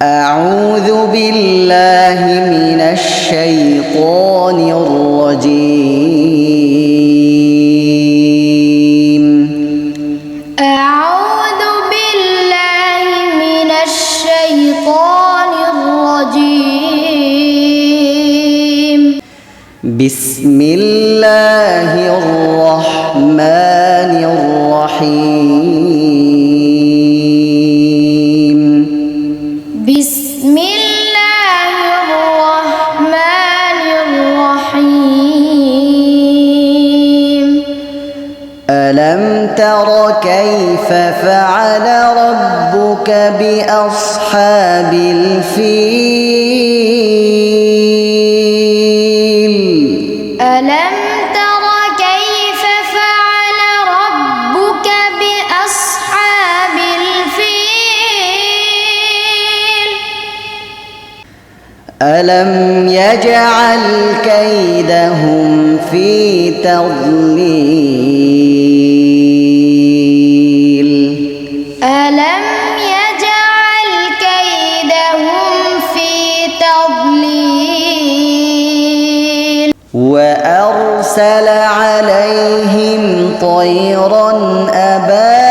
أعوذ بالله من الشيطان الرجيم. أعوذ بالله من الشيطان الرجيم. بسم الله الرحمن الرحيم. بسم الله الرحمن الرحيم. ألم تر كيف فعل ربك بأصحاب الفيل؟ ألم تر كيف فعل ربك بأصحاب الفيل؟ ألم يجعل كيدهم في تضليل؟ ألم يجعل كيدهم في تضليل وأرسل عليهم طيرا أبابيل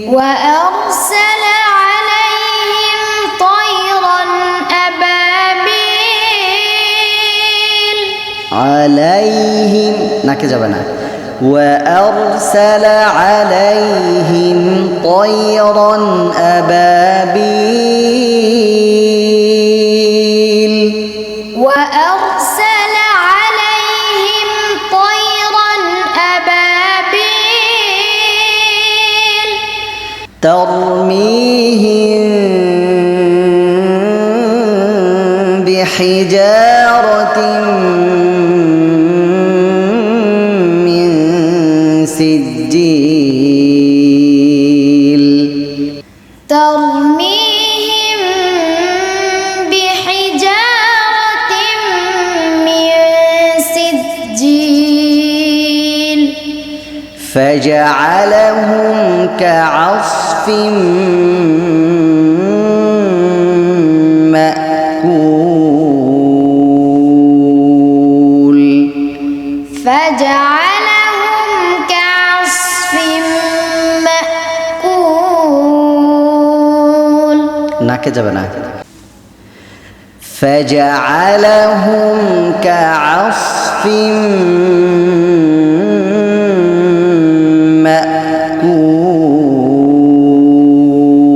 وأرسل عليهم طيرا أبابيل عليهم نكذبنا وأرسل عليهم طيرا أبابيل وأرسل عليهم طيرا أبابيل ترميهم بحجارة من سجيل ترميهم بحجارة من سجيل فجعلهم كعصف مأكول فجعلهم كعصف مأكول نكذبنا فجعلهم كعصف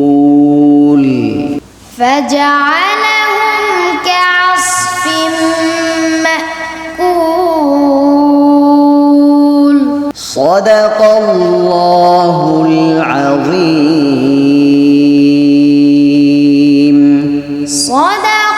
مأكول فجعلهم كعصف مأكول صدق الله العظيم. صدق